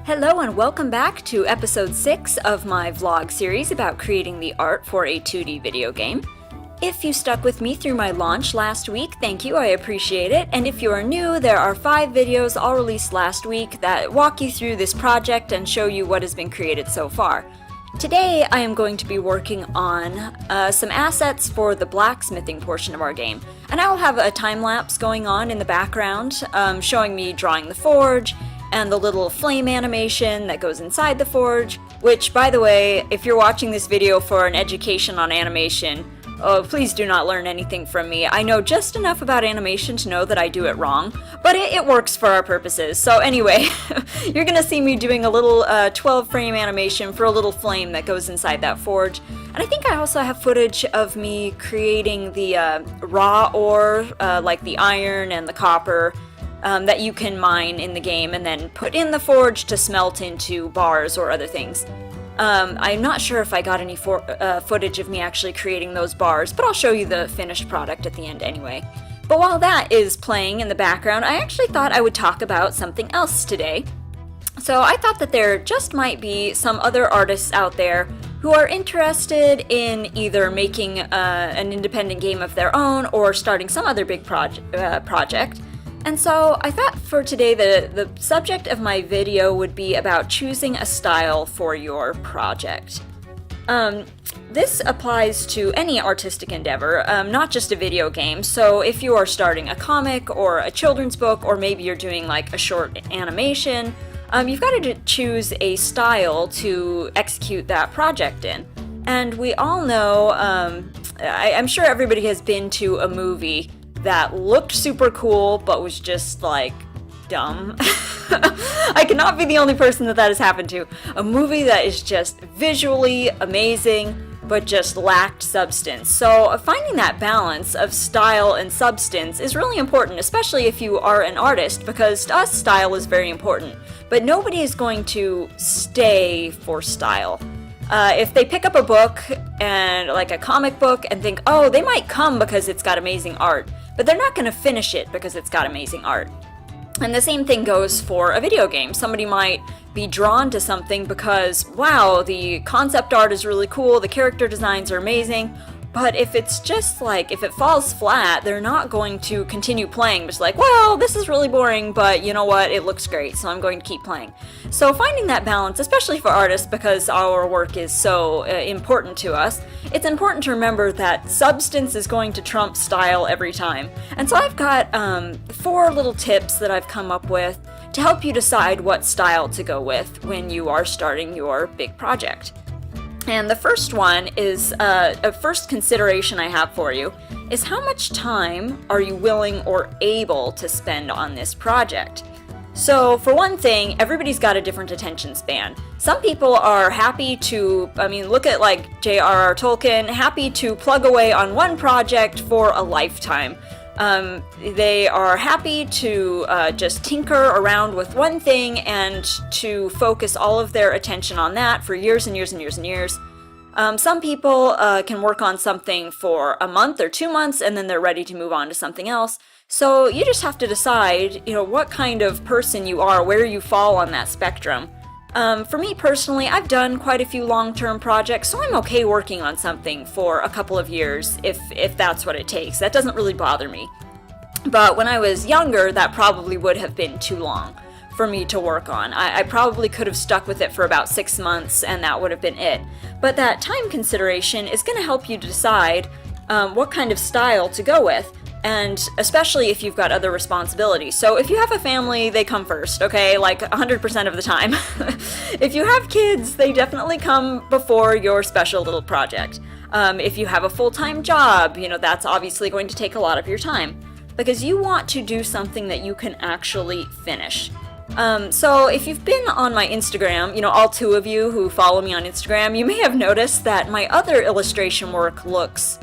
Hello and welcome back to episode 6 of my vlog series about creating the art for a 2D video game. If you stuck with me through my launch last week, thank you, I appreciate it. And if you are new, there are 5 videos all released last week that walk you through this project and show you what has been created so far. Today I am going to be working on some assets for the blacksmithing portion of our game. And I will have a time-lapse going on in the background, showing me drawing the forge, and the little flame animation that goes inside the forge, which, by the way, if you're watching this video for an education on animation, please do not learn anything from me. I know just enough about animation to know that I do it wrong, but it works for our purposes. So anyway, you're gonna see me doing a little 12-frame animation for a little flame that goes inside that forge. And I think I also have footage of me creating the raw ore, like the iron and the copper, that you can mine in the game and then put in the forge to smelt into bars or other things. I'm not sure if I got any footage of me actually creating those bars, but I'll show you the finished product at the end anyway. But while that is playing in the background, I actually thought I would talk about something else today. So I thought that there just might be some other artists out there who are interested in either making an independent game of their own or starting some other big project. And so I thought for today the subject of my video would be about choosing a style for your project. This applies to any artistic endeavor, not just a video game. So if you are starting a comic or a children's book, or maybe you're doing like a short animation, you've got to choose a style to execute that project in. And we all know, I'm sure everybody has been to a movie that looked super cool, but was just, like, dumb. I cannot be the only person that has happened to. A movie that is just visually amazing, but just lacked substance. So finding that balance of style and substance is really important, especially if you are an artist, because to us, style is very important. But nobody is going to stay for style. If they pick up a book, and like a comic book, and think, oh, they might come because it's got amazing art, but they're not going to finish it because it's got amazing art. And the same thing goes for a video game. Somebody might be drawn to something because, wow, the concept art is really cool, the character designs are amazing, but if it's just like, if it falls flat, they're not going to continue playing. Just like, well, this is really boring, but you know what, it looks great, so I'm going to keep playing. So finding that balance, especially for artists, because our work is so important to us, it's important to remember that substance is going to trump style every time. And so I've got 4 little tips that I've come up with to help you decide what style to go with when you are starting your big project. And the first one is, a first consideration I have for you, is how much time are you willing or able to spend on this project? So for one thing, everybody's got a different attention span. Some people are happy to, look at like J.R.R. Tolkien, happy to plug away on one project for a lifetime. They are happy to just tinker around with one thing and to focus all of their attention on that for years and years and years and years. Some people can work on something for a month or 2 months and then they're ready to move on to something else. So you just have to decide, what kind of person you are, where you fall on that spectrum. For me personally, I've done quite a few long-term projects, so I'm okay working on something for a couple of years if that's what it takes. That doesn't really bother me. But when I was younger, that probably would have been too long for me to work on. I probably could have stuck with it for about 6 months and that would have been it. But that time consideration is going to help you decide what kind of style to go with. And especially if you've got other responsibilities. So if you have a family, they come first, okay? Like 100% of the time. If you have kids, they definitely come before your special little project. If you have a full-time job, that's obviously going to take a lot of your time. Because you want to do something that you can actually finish. So if you've been on my Instagram, all 2 of you who follow me on Instagram, you may have noticed that my other illustration work looks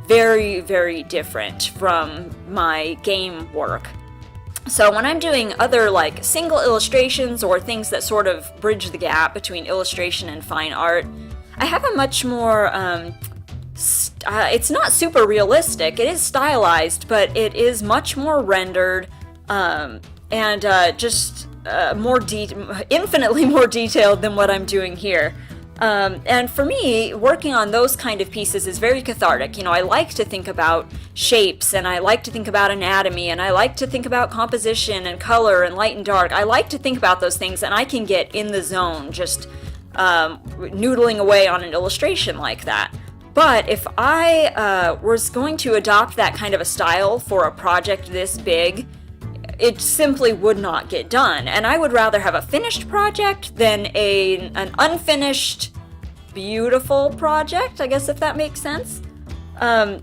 very, very different from my game work. So when I'm doing other like single illustrations or things that sort of bridge the gap between illustration and fine art, I have a much more, it's not super realistic, it is stylized, but it is much more rendered, and just infinitely more detailed than what I'm doing here. And for me, working on those kind of pieces is very cathartic. You know, I like to think about shapes, and I like to think about anatomy, and I like to think about composition and color and light and dark. I like to think about those things, and I can get in the zone just noodling away on an illustration like that. But if I was going to adopt that kind of a style for a project this big, it simply would not get done. And I would rather have a finished project than an unfinished, beautiful project, I guess, if that makes sense. While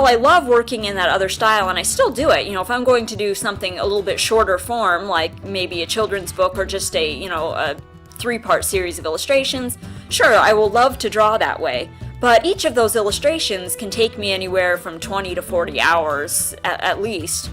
I love working in that other style, and I still do it, you know, if I'm going to do something a little bit shorter form, like maybe a children's book or just a 3-part series of illustrations, sure, I will love to draw that way. But each of those illustrations can take me anywhere from 20 to 40 hours at least.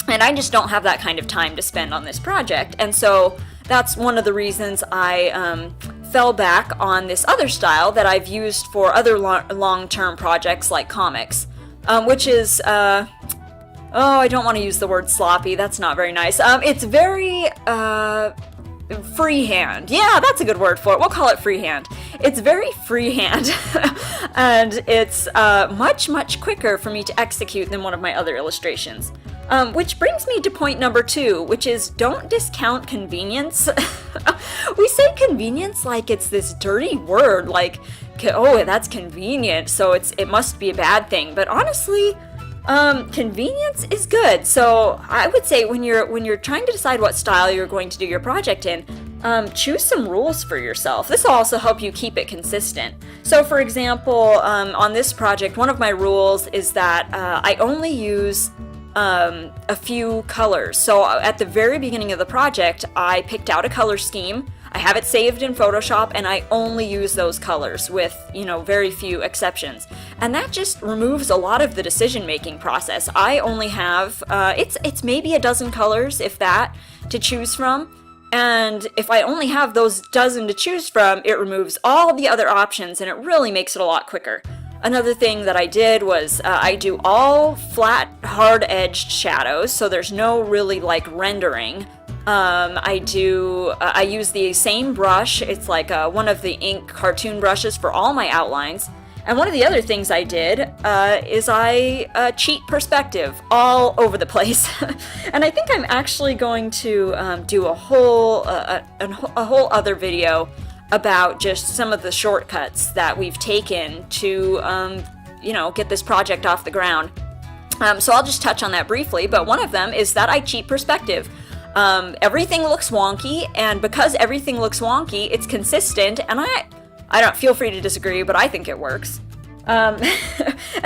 And I just don't have that kind of time to spend on this project. And so that's one of the reasons I fell back on this other style that I've used for other long-term projects like comics, which is, I don't want to use the word sloppy. That's not very nice. It's very freehand. Yeah, that's a good word for it. We'll call it freehand. It's very freehand, and it's much, much quicker for me to execute than one of my other illustrations. Which brings me to point number 2, which is don't discount convenience. We say convenience like it's this dirty word, like, oh, that's convenient, so it must be a bad thing. But honestly, convenience is good. So I would say when you're trying to decide what style you're going to do your project in, choose some rules for yourself. This will also help you keep it consistent. So for example, on this project, one of my rules is that I only use a few colors. So at the very beginning of the project, I picked out a color scheme. I have it saved in Photoshop, and I only use those colors with, very few exceptions. And that just removes a lot of the decision-making process. I only have, it's maybe a dozen colors, if that, to choose from. And if I only have those dozen to choose from, it removes all the other options, and it really makes it a lot quicker. Another thing that I did was I do all flat, hard-edged shadows, so there's no really rendering. I use the same brush. It's like one of the ink cartoon brushes for all my outlines. And one of the other things I did is I cheat perspective all over the place. And I think I'm actually going to do a whole other video about just some of the shortcuts that we've taken to, get this project off the ground. So I'll just touch on that briefly, but one of them is that I cheat perspective. Everything looks wonky, and because everything looks wonky, it's consistent, and I don't feel free to disagree, but I think it works. And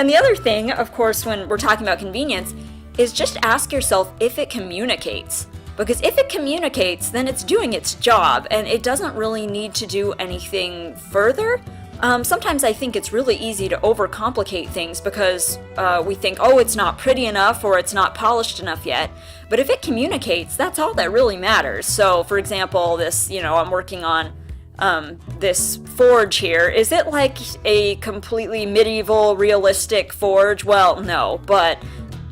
the other thing, of course, when we're talking about convenience, is just ask yourself if it communicates. Because if it communicates, then it's doing its job, and it doesn't really need to do anything further. Sometimes I think it's really easy to overcomplicate things because we think, oh, it's not pretty enough or it's not polished enough yet. But if it communicates, that's all that really matters. So, for example, this, I'm working on this forge here. Is it like a completely medieval, realistic forge? Well, no, but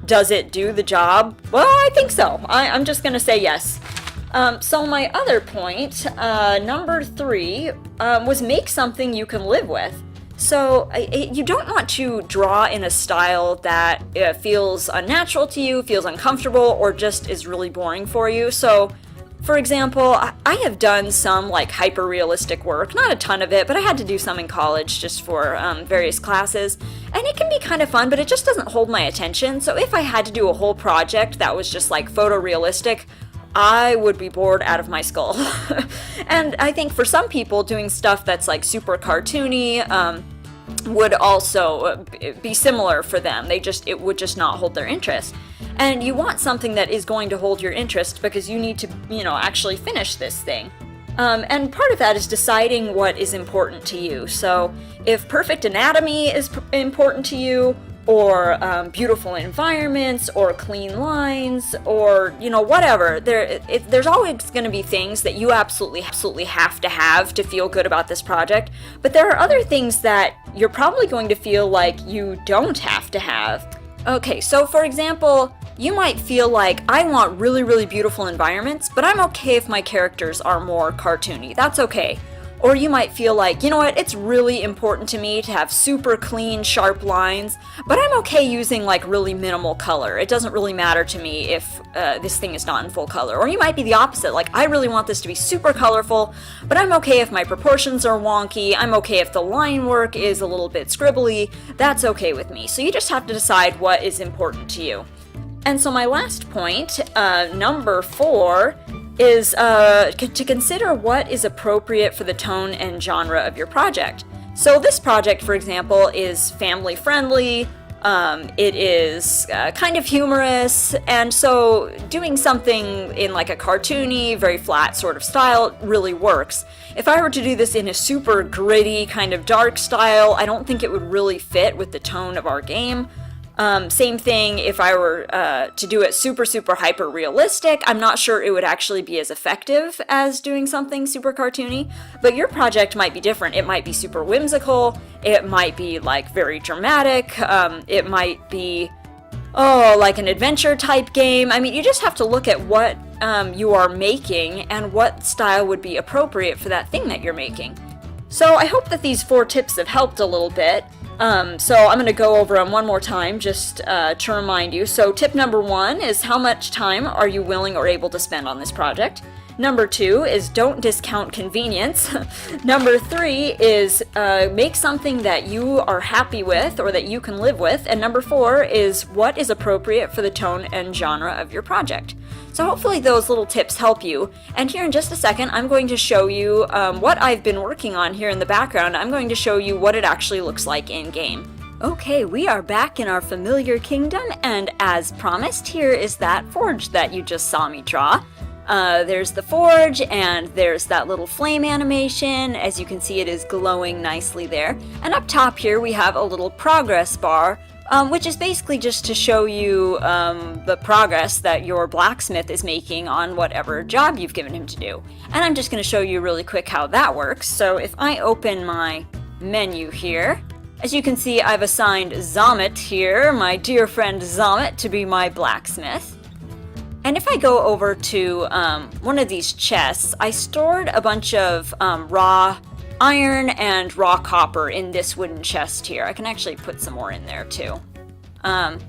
does it do the job? Well, I think so. I'm just going to say yes. So my other point, number 3, was make something you can live with. So you don't want to draw in a style that feels unnatural to you, feels uncomfortable, or just is really boring for you. So, for example, I have done some hyper-realistic work, not a ton of it, but I had to do some in college just for various classes, and it can be kind of fun, but it just doesn't hold my attention. So if I had to do a whole project that was just photorealistic, I would be bored out of my skull. And I think for some people, doing stuff that's super cartoony would also be similar for them. It would just not hold their interest. And you want something that is going to hold your interest because you need to, actually finish this thing. And part of that is deciding what is important to you. So if perfect anatomy is important to you, or beautiful environments, or clean lines, or whatever. There's always going to be things that you absolutely have to feel good about this project, but there are other things that you're probably going to feel like you don't have to have. Okay, so for example, You might feel like, I want really, really beautiful environments, but I'm okay if my characters are more cartoony. That's okay. Or you might feel like, you know what, it's really important to me to have super clean, sharp lines, but I'm okay using like really minimal color. It doesn't really matter to me if this thing is not in full color. Or you might be the opposite, like I really want this to be super colorful, but I'm okay if my proportions are wonky, I'm okay if the line work is a little bit scribbly, that's okay with me. So you just have to decide what is important to you. And so my last point, number 4, is to consider what is appropriate for the tone and genre of your project. So this project, for example, is family friendly, it is kind of humorous, and so doing something in like a cartoony, very flat sort of style really works. If I were to do this in a super gritty, kind of dark style, I don't think it would really fit with the tone of our game. Same thing if I were to do it super hyper realistic. I'm not sure it would actually be as effective as doing something super cartoony, but your project might be different. It might be super whimsical, it might be like very dramatic, it might be like an adventure type game. I mean, you just have to look at what you are making and what style would be appropriate for that thing that you're making. So I hope that these 4 tips have helped a little bit. So I'm going to go over them one more time just to remind you. So tip number 1 is how much time are you willing or able to spend on this project? Number 2 is don't discount convenience. Number 3 is make something that you are happy with or that you can live with. And number 4 is what is appropriate for the tone and genre of your project. So hopefully those little tips help you. And here in just a second, I'm going to show you what I've been working on here in the background. I'm going to show you what it actually looks like in game. Okay, we are back in our familiar kingdom, and as promised, here is that forge that you just saw me draw. There's the forge, and there's that little flame animation. As you can see, it is glowing nicely there. And up top here, we have a little progress bar, which is basically just to show you the progress that your blacksmith is making on whatever job you've given him to do. And I'm just going to show you really quick how that works. So if I open my menu here, as you can see, I've assigned Zomit here, my dear friend Zomit, to be my blacksmith. And if I go over to one of these chests, I stored a bunch of raw iron and raw copper in this wooden chest here. I can actually put some more in there too. And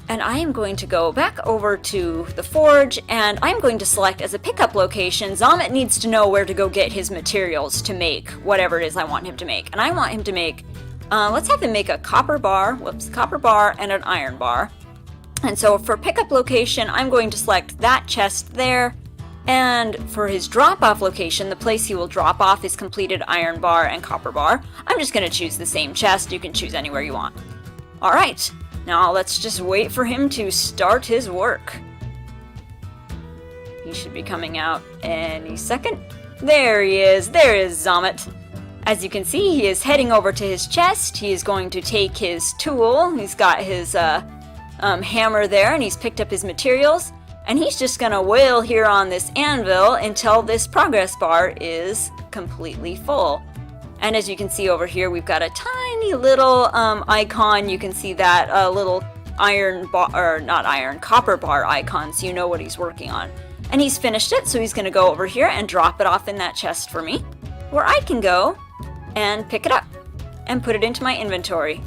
I am going to go back over to the forge, and I'm going to select as a pickup location. Zomit needs to know where to go get his materials to make whatever it is I want him to make. And I want him to make, let's have him make a copper bar and an iron bar. And so for pickup location, I'm going to select that chest there. And for his drop-off location, the place he will drop off his completed iron bar and copper bar, I'm just going to choose the same chest. You can choose anywhere you want. Alright, now let's just wait for him to start his work. He should be coming out any second. There he is. There is Zomit. As you can see, he is heading over to his chest. He is going to take his tool. He's got his hammer there, and he's picked up his materials. And he's just gonna wail here on this anvil until this progress bar is completely full. And as you can see over here, we've got a tiny little icon. You can see that little copper bar icon, so you know what he's working on. And he's finished it, so he's gonna go over here and drop it off in that chest for me, where I can go and pick it up and put it into my inventory.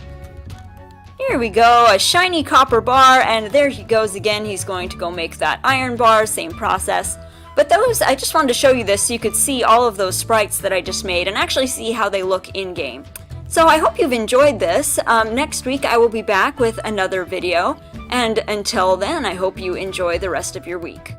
Here we go, a shiny copper bar, and there he goes again. He's going to go make that iron bar, same process. But those, I just wanted to show you this so you could see all of those sprites that I just made and actually see how they look in-game. So I hope you've enjoyed this. Next week I will be back with another video, and until then I hope you enjoy the rest of your week.